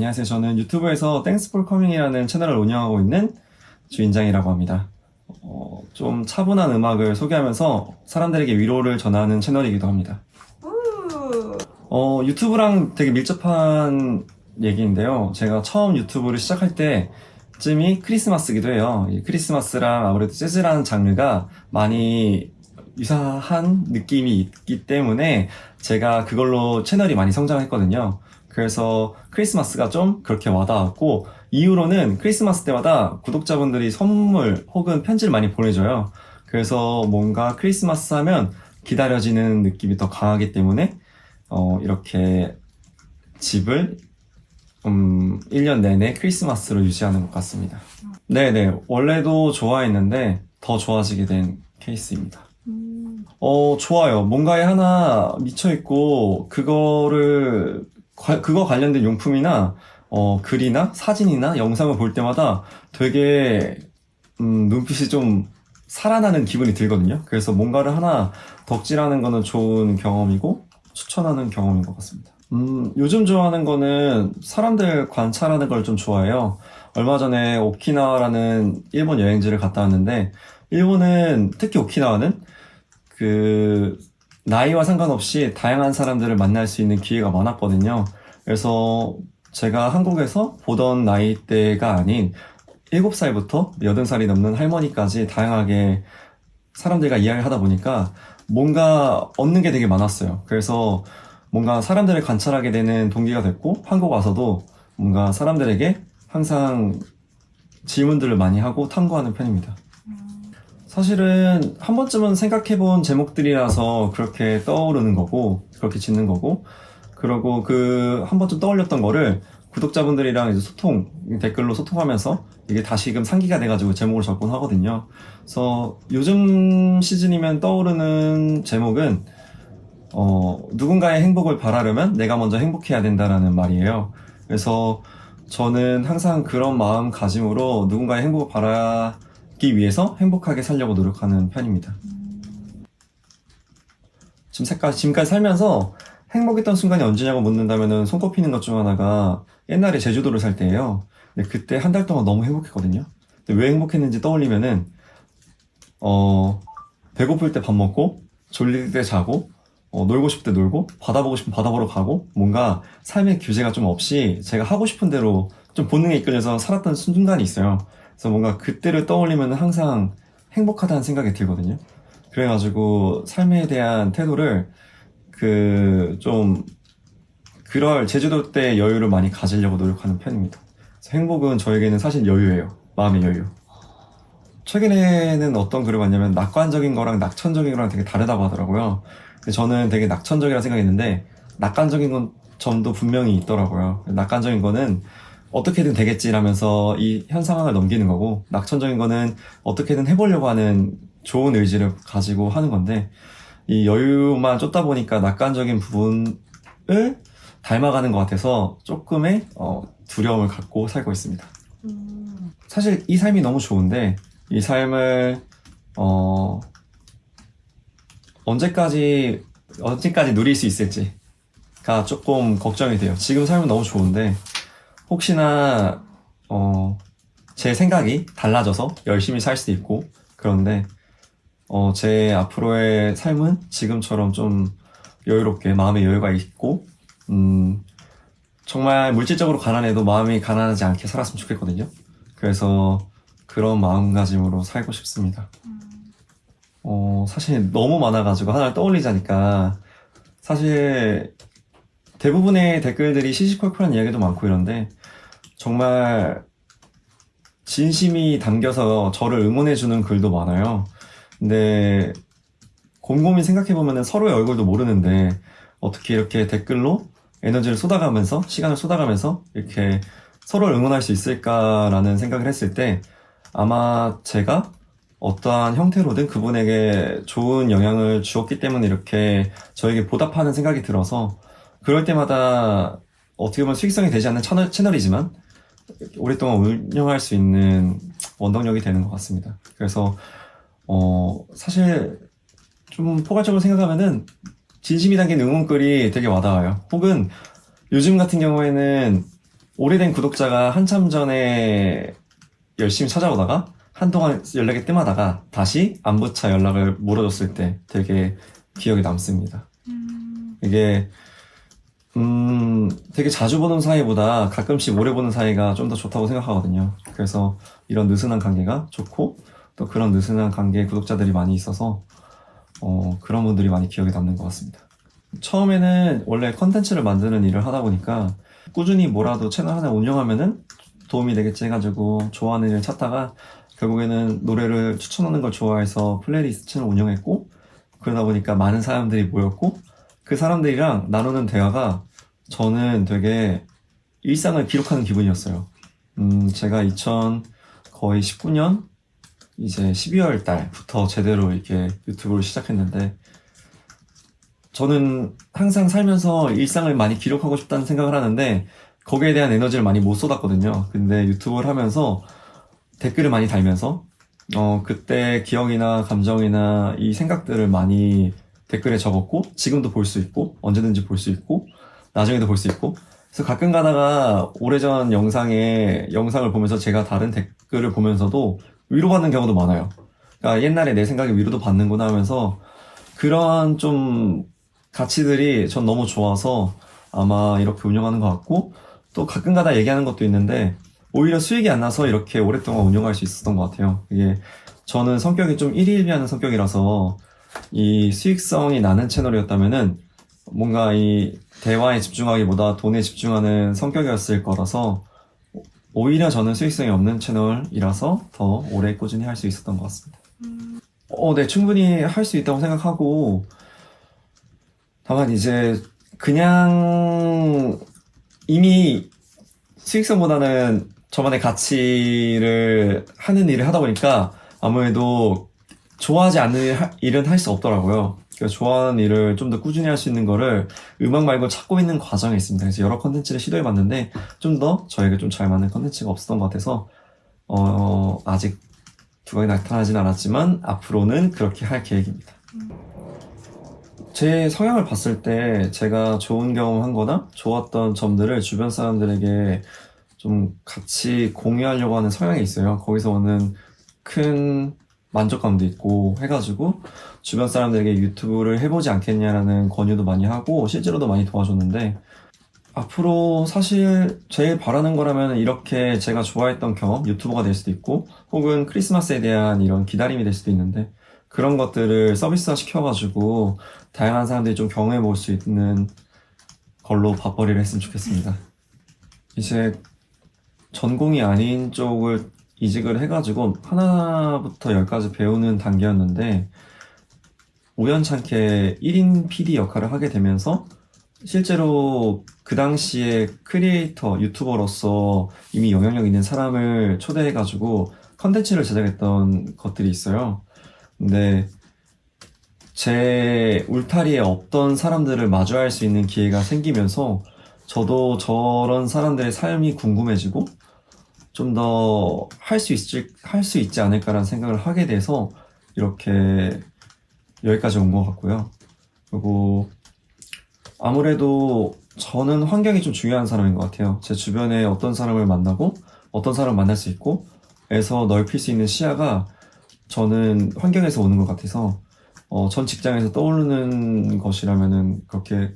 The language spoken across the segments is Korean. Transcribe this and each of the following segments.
안녕하세요. 저는 유튜브에서 Thanks for Coming이라는 채널을 운영하고 있는 주인장이라고 합니다. 좀 차분한 음악을 소개하면서 사람들에게 위로를 전하는 채널이기도 합니다. 유튜브랑 되게 밀접한 얘기인데요. 제가 처음 유튜브를 시작할 때쯤이 크리스마스기도 해요. 이 크리스마스랑 아무래도 재즈라는 장르가 많이 유사한 느낌이 있기 때문에 제가 그걸로 채널이 많이 성장했거든요. 그래서 크리스마스가 좀 그렇게 와닿았고, 이후로는 크리스마스 때마다 구독자분들이 선물 혹은 편지를 많이 보내줘요. 그래서 뭔가 크리스마스 하면 기다려지는 느낌이 더 강하기 때문에 이렇게 집을 1년 내내 크리스마스로 유지하는 것 같습니다. 네네, 원래도 좋아했는데 더 좋아지게 된 케이스입니다. 좋아요. 뭔가에 하나 미쳐있고, 그거 관련된 용품이나, 글이나 사진이나 영상을 볼 때마다 되게, 눈빛이 좀 살아나는 기분이 들거든요. 그래서 뭔가를 하나 덕질하는 거는 좋은 경험이고, 추천하는 경험인 것 같습니다. 요즘 좋아하는 거는 사람들 관찰하는 걸 좀 좋아해요. 얼마 전에 오키나와라는 일본 여행지를 갔다 왔는데, 일본은, 특히 오키나와는 나이와 상관없이 다양한 사람들을 만날 수 있는 기회가 많았거든요. 그래서 제가 한국에서 보던 나이대가 아닌 7살부터 80살이 넘는 할머니까지 다양하게 사람들과 이야기를 하다 보니까 뭔가 얻는 게 되게 많았어요. 그래서 뭔가 사람들을 관찰하게 되는 동기가 됐고, 한국 와서도 뭔가 사람들에게 항상 질문들을 많이 하고 탐구하는 편입니다. 사실은 한 번쯤은 생각해본 제목들이라서 그렇게 떠오르는 거고, 그렇게 짓는 거고, 그러고 한 번쯤 떠올렸던 거를 구독자분들이랑 이제 댓글로 소통하면서 이게 다시금 상기가 돼가지고 제목을 적곤 하거든요. 그래서 요즘 시즌이면 떠오르는 제목은, 누군가의 행복을 바라려면 내가 먼저 행복해야 된다라는 말이에요. 그래서 저는 항상 그런 마음가짐으로 누군가의 행복을 바라기 위해서 행복하게 살려고 노력하는 편입니다. 지금까지 살면서 행복했던 순간이 언제냐고 묻는다면은 손꼽히는 것 중 하나가 옛날에 제주도를 살 때예요. 근데 그때 한 달 동안 너무 행복했거든요. 근데 왜 행복했는지 떠올리면은 배고플 때 밥 먹고, 졸릴 때 자고, 놀고 싶을 때 놀고, 바다 보고 싶으면 바다 보러 가고, 뭔가 삶의 규제가 좀 없이 제가 하고 싶은 대로 좀 본능에 이끌려서 살았던 순간이 있어요. 그래서 뭔가 그때를 떠올리면 항상 행복하다는 생각이 들거든요. 그래가지고 삶에 대한 태도를 그럴 제주도 때 여유를 많이 가지려고 노력하는 편입니다. 그래서 행복은 저에게는 사실 여유예요. 마음의 여유. 최근에는 어떤 글을 봤냐면 낙관적인 거랑 낙천적인 거랑 되게 다르다고 하더라고요. 근데 저는 되게 낙천적이라 생각했는데 낙관적인 점도 분명히 있더라고요. 낙관적인 거는 어떻게든 되겠지라면서 이 현 상황을 넘기는 거고, 낙천적인 거는 어떻게든 해보려고 하는 좋은 의지를 가지고 하는 건데, 이 여유만 쫓다 보니까 낙관적인 부분을 닮아가는 것 같아서 조금의 두려움을 갖고 살고 있습니다. 사실 이 삶이 너무 좋은데 이 삶을 언제까지 누릴 수 있을지가 조금 걱정이 돼요. 지금 삶은 너무 좋은데 혹시나 제 생각이 달라져서 열심히 살 수도 있고, 그런데 제 앞으로의 삶은 지금처럼 좀 여유롭게 마음의 여유가 있고, 정말 물질적으로 가난해도 마음이 가난하지 않게 살았으면 좋겠거든요. 그래서 그런 마음가짐으로 살고 싶습니다. 사실 너무 많아가지고 하나를 떠올리자니까, 사실 대부분의 댓글들이 시시콜콜한 이야기도 많고 이런데, 정말 진심이 담겨서 저를 응원해주는 글도 많아요. 근데 곰곰이 생각해보면 서로의 얼굴도 모르는데 어떻게 이렇게 댓글로 에너지를 쏟아가면서, 시간을 쏟아가면서 이렇게 서로를 응원할 수 있을까라는 생각을 했을 때, 아마 제가 어떠한 형태로든 그분에게 좋은 영향을 주었기 때문에 이렇게 저에게 보답하는 생각이 들어서, 그럴 때마다 어떻게 보면 수익성이 되지 않는 채널이지만 오랫동안 운영할 수 있는 원동력이 되는 것 같습니다. 그래서 사실 좀 포괄적으로 생각하면은 진심이 담긴 응원글이 되게 와닿아요. 혹은 요즘 같은 경우에는 오래된 구독자가 한참 전에 열심히 찾아오다가 한동안 연락이 뜸하다가 다시 안부차 연락을 물어줬을 때 되게 기억에 남습니다. 이게 되게 자주 보는 사이보다 가끔씩 오래 보는 사이가 좀 더 좋다고 생각하거든요. 그래서 이런 느슨한 관계가 좋고 또 그런 느슨한 관계의 구독자들이 많이 있어서 그런 분들이 많이 기억에 남는 것 같습니다. 처음에는 원래 컨텐츠를 만드는 일을 하다 보니까 꾸준히 뭐라도 채널 하나 운영하면은 도움이 되겠지 해가지고 좋아하는 일을 찾다가 결국에는 노래를 추천하는 걸 좋아해서 플레이리스트를 운영했고 그러다 보니까 많은 사람들이 모였고 그 사람들이랑 나누는 대화가 저는 되게 일상을 기록하는 기분이었어요. 제가 거의 19년 이제 12월 달부터 제대로 이렇게 유튜브를 시작했는데 저는 항상 살면서 일상을 많이 기록하고 싶다는 생각을 하는데 거기에 대한 에너지를 많이 못 쏟았거든요. 근데 유튜브를 하면서 댓글을 많이 달면서 그때 기억이나 감정이나 이 생각들을 많이 댓글에 적었고 지금도 볼 수 있고 언제든지 볼 수 있고 나중에도 볼 수 있고 그래서 가끔 가다가 오래전 영상을 보면서 제가 다른 댓글을 보면서도 위로받는 경우도 많아요. 그러니까 옛날에 내 생각에 위로도 받는구나 하면서 그런 좀 가치들이 전 너무 좋아서 아마 이렇게 운영하는 것 같고 또 가끔 가다 얘기하는 것도 있는데 오히려 수익이 안 나서 이렇게 오랫동안 운영할 수 있었던 것 같아요. 이게 저는 성격이 좀 일희일비하는 성격이라서 이 수익성이 나는 채널이었다면은 뭔가 이 대화에 집중하기보다 돈에 집중하는 성격이었을 거라서 오히려 저는 수익성이 없는 채널이라서 더 오래 꾸준히 할 수 있었던 것 같습니다. 네, 충분히 할 수 있다고 생각하고 다만 이제 그냥 이미 수익성보다는 저만의 가치를 하는 일을 하다 보니까 아무래도 좋아하지 않는 일은 할 수 없더라고요. 그래서 좋아하는 일을 좀 더 꾸준히 할 수 있는 거를 음악 말고 찾고 있는 과정에 있습니다. 그래서 여러 컨텐츠를 시도해봤는데 좀 더 저에게 좀 잘 맞는 컨텐츠가 없었던 것 같아서 아직 두각이 나타나진 않았지만 앞으로는 그렇게 할 계획입니다. 제 성향을 봤을 때 제가 좋은 경험한 거나 좋았던 점들을 주변 사람들에게 좀 같이 공유하려고 하는 성향이 있어요. 거기서 오는 큰 만족감도 있고 해가지고 주변 사람들에게 유튜브를 해보지 않겠냐라는 권유도 많이 하고 실제로도 많이 도와줬는데 앞으로 사실 제일 바라는 거라면 이렇게 제가 좋아했던 경험, 유튜버가 될 수도 있고 혹은 크리스마스에 대한 이런 기다림이 될 수도 있는데 그런 것들을 서비스화 시켜가지고 다양한 사람들이 좀 경험해 볼 수 있는 걸로 밥벌이를 했으면 좋겠습니다. 이제 전공이 아닌 쪽을 이직을 해가지고 하나부터 열까지 배우는 단계였는데 우연찮게 1인 PD 역할을 하게 되면서 실제로 그 당시에 크리에이터, 유튜버로서 이미 영향력 있는 사람을 초대해가지고 컨텐츠를 제작했던 것들이 있어요. 근데 제 울타리에 없던 사람들을 마주할 수 있는 기회가 생기면서 저도 저런 사람들의 삶이 궁금해지고 좀 더 할 수 있지 않을까라는 생각을 하게 돼서 이렇게 여기까지 온 것 같고요. 그리고 아무래도 저는 환경이 좀 중요한 사람인 것 같아요. 제 주변에 어떤 사람을 만나고 어떤 사람을 만날 수 있고 에서 넓힐 수 있는 시야가 저는 환경에서 오는 것 같아서 전 직장에서 떠오르는 것이라면은 그렇게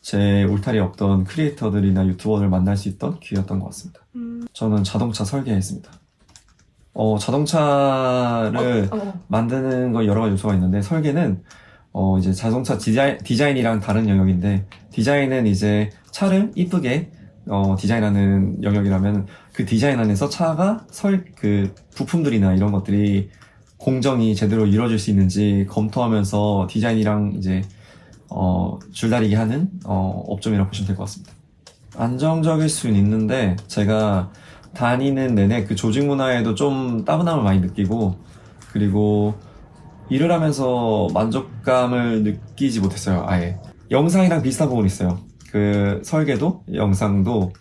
제 울타리에 없던 크리에이터들이나 유튜버를 만날 수 있던 기회였던 것 같습니다. 저는 자동차 설계했습니다. 자동차를 만드는 거 여러 가지 요소가 있는데 설계는 이제 자동차 디자인이랑 다른 영역인데 디자인은 이제 차를 이쁘게 디자인하는 영역이라면 그 디자인 안에서 차가 그 부품들이나 이런 것들이 공정이 제대로 이루어질 수 있는지 검토하면서 디자인이랑 이제 줄다리기 하는 업종이라고 보시면 될 것 같습니다. 안정적일 수는 있는데 제가 다니는 내내 그 조직 문화에도 좀 따분함을 많이 느끼고 그리고 일을 하면서 만족감을 느끼지 못했어요. 아예 영상이랑 비슷한 부분이 있어요. 그 설계도 영상도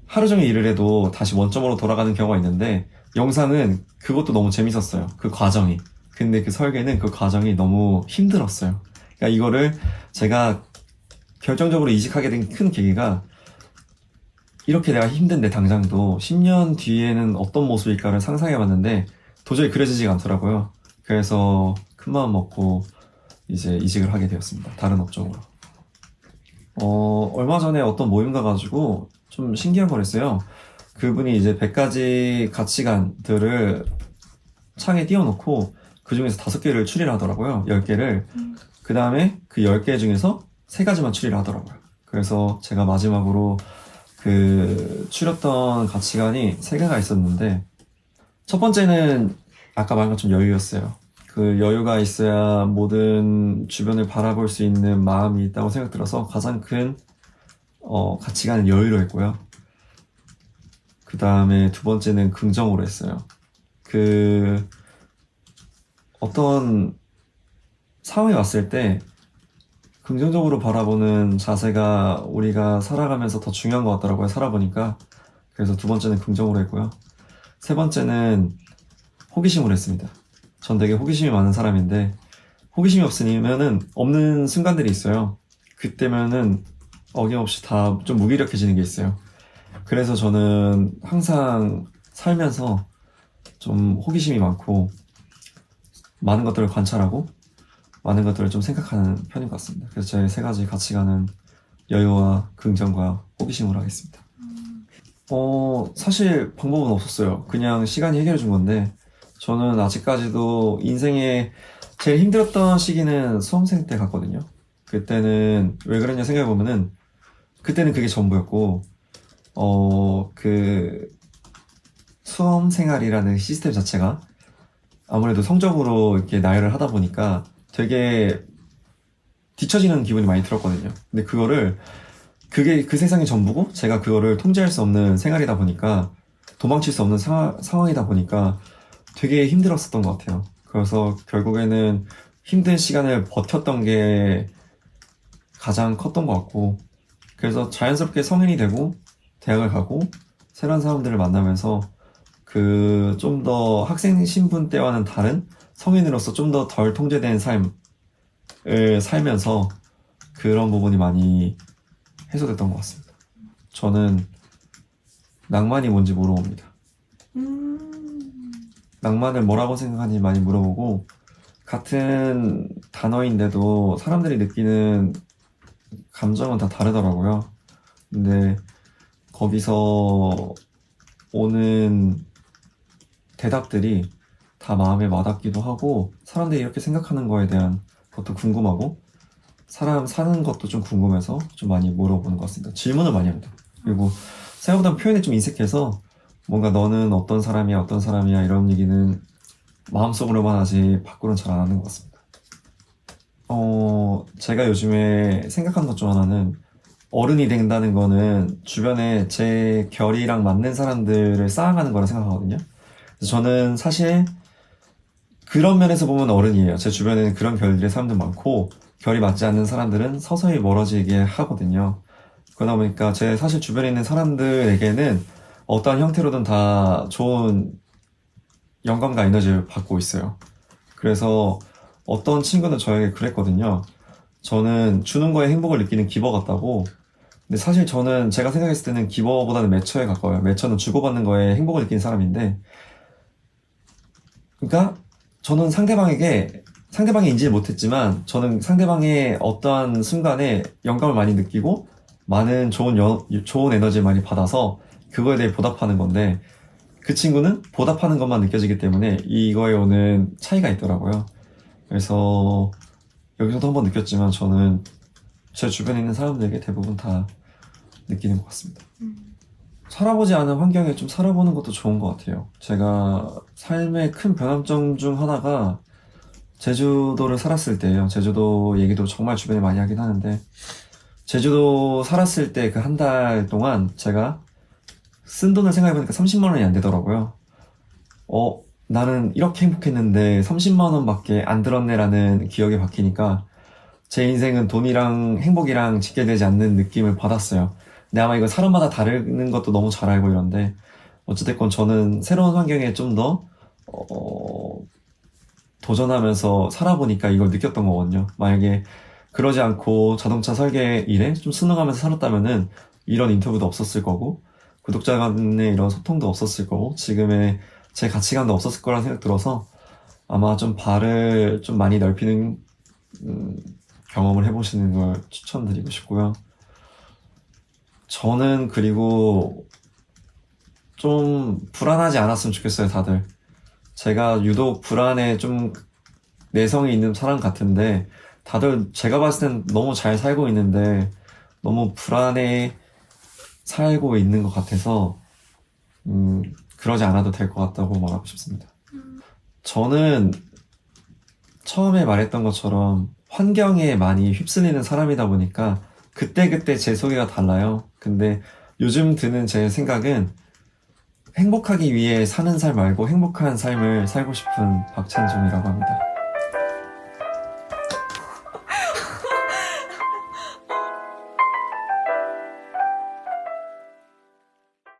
하루 종일 일을 해도 다시 원점으로 돌아가는 경우가 있는데 영상은 그것도 너무 재밌었어요. 그 과정이. 근데 그 설계는 그 과정이 너무 힘들었어요. 그러니까 이거를 제가 결정적으로 이직하게 된 큰 계기가 이렇게 내가 힘든데 당장도 10년 뒤에는 어떤 모습일까를 상상해봤는데 도저히 그려지지가 않더라고요. 그래서 큰마음 먹고 이제 이직을 하게 되었습니다. 다른 업종으로. 얼마 전에 어떤 모임 가가지고 좀 신기한 걸 했어요. 그분이 이제 100가지 가치관들을 창에 띄워놓고 그 중에서 5개를 추리를 하더라고요. 10개를. 그 다음에 그 10개 중에서 3가지만 추리를 하더라고요. 그래서 제가 마지막으로 그 추렸던 가치관이 3개가 있었는데 첫 번째는 아까 말한 것처럼 여유였어요. 그 여유가 있어야 모든 주변을 바라볼 수 있는 마음이 있다고 생각 들어서 가장 큰 가치관은 여유로 했고요. 그 다음에 두 번째는 긍정으로 했어요. 그 어떤 상황이 왔을 때 긍정적으로 바라보는 자세가 우리가 살아가면서 더 중요한 것 같더라고요. 살아보니까. 그래서 두 번째는 긍정으로 했고요. 세 번째는 호기심으로 했습니다. 전 되게 호기심이 많은 사람인데 호기심이 없으면은 없는 순간들이 있어요. 그때면은 어김없이 다 좀 무기력해지는 게 있어요. 그래서 저는 항상 살면서 좀 호기심이 많고 많은 것들을 관찰하고 많은 것들을 좀 생각하는 편인 것 같습니다. 그래서 제 3가지 가치관은 여유와 긍정과 호기심으로 하겠습니다. 사실 방법은 없었어요. 그냥 시간이 해결해 준 건데 저는 아직까지도 인생에 제일 힘들었던 시기는 수험생 때 같거든요. 그때는 왜 그랬냐 생각해보면은 그때는 그게 전부였고 그 수험 생활이라는 시스템 자체가 아무래도 성적으로 이렇게 나열을 하다 보니까 되게 뒤처지는 기분이 많이 들었거든요. 근데 그게 그 세상이 전부고 제가 그거를 통제할 수 없는 생활이다 보니까 도망칠 수 없는 상황이다 보니까 되게 힘들었었던 것 같아요. 그래서 결국에는 힘든 시간을 버텼던 게 가장 컸던 것 같고 그래서 자연스럽게 성인이 되고 대학을 가고 새로운 사람들을 만나면서 그 좀 더 학생 신분 때와는 다른 성인으로서 좀 더 덜 통제된 삶을 살면서 그런 부분이 많이 해소됐던 것 같습니다. 저는 낭만이 뭔지 물어봅니다. 낭만을 뭐라고 생각하는지 많이 물어보고 같은 단어인데도 사람들이 느끼는 감정은 다 다르더라고요. 근데 거기서 오는 대답들이 다 마음에 와닿기도 하고 사람들이 이렇게 생각하는 거에 대한 것도 궁금하고 사람 사는 것도 좀 궁금해서 좀 많이 물어보는 것 같습니다. 질문을 많이 합니다. 그리고 생각보다 표현이 좀 인색해서 뭔가 너는 어떤 사람이야 이런 얘기는 마음속으로만 하지 밖으로는 잘 안 하는 것 같습니다. 제가 요즘에 생각한 것 중 하나는 어른이 된다는 거는 주변에 제 결이랑 맞는 사람들을 쌓아가는 거라 생각하거든요. 그래서 저는 사실 그런 면에서 보면 어른이에요. 제 주변에는 그런 결의 사람들 많고 결이 맞지 않는 사람들은 서서히 멀어지게 하거든요. 그러다 보니까 제 사실 주변에 있는 사람들에게는 어떠한 형태로든 다 좋은 영감과 에너지를 받고 있어요. 그래서 어떤 친구는 저에게 그랬거든요. 저는 주는 거에 행복을 느끼는 기버 같다고. 근데 사실 저는 제가 생각했을 때는 기버보다는 매처에 가까워요. 매처는 주고받는 거에 행복을 느끼는 사람인데 그러니까 저는 상대방이 인지를 못했지만 저는 상대방의 어떠한 순간에 영감을 많이 느끼고 많은 좋은 에너지를 많이 받아서 그거에 대해 보답하는 건데 그 친구는 보답하는 것만 느껴지기 때문에 이거에 오는 차이가 있더라고요. 그래서 여기서도 한번 느꼈지만 저는 제 주변에 있는 사람들에게 대부분 다 느끼는 것 같습니다. 살아보지 않은 환경에 좀 살아보는 것도 좋은 것 같아요. 제가 삶의 큰 변함점 중 하나가 제주도를 살았을 때예요. 제주도 얘기도 정말 주변에 많이 하긴 하는데 제주도 살았을 때 그 한 달 동안 제가 쓴 돈을 생각해보니까 30만 원이 안 되더라고요. 나는 이렇게 행복했는데 30만 원밖에 안 들었네라는 기억에 박히니까 제 인생은 돈이랑 행복이랑 직결되지 않는 느낌을 받았어요. 근데 아마 이거 사람마다 다르는 것도 너무 잘 알고 이런데 어찌됐건 저는 새로운 환경에 좀 더 도전하면서 살아보니까 이걸 느꼈던 거거든요. 만약에 그러지 않고 자동차 설계 일에 좀 순응하면서 살았다면은 이런 인터뷰도 없었을 거고 구독자 간의 이런 소통도 없었을 거고, 지금의 제 가치관도 없었을 거라는 생각 들어서, 아마 좀 발을 좀 많이 넓히는, 경험을 해보시는 걸 추천드리고 싶고요. 저는 그리고 좀 불안하지 않았으면 좋겠어요, 다들. 제가 유독 불안에 좀 내성이 있는 사람 같은데, 다들 제가 봤을 땐 너무 잘 살고 있는데, 너무 불안해 살고 있는 것 같아서, 그러지 않아도 될 것 같다고 말하고 싶습니다. 저는 처음에 말했던 것처럼 환경에 많이 휩쓸리는 사람이다 보니까 그때그때 제 소개가 달라요. 근데 요즘 드는 제 생각은 행복하기 위해 사는 삶 말고 행복한 삶을 살고 싶은 박찬종이라고 합니다.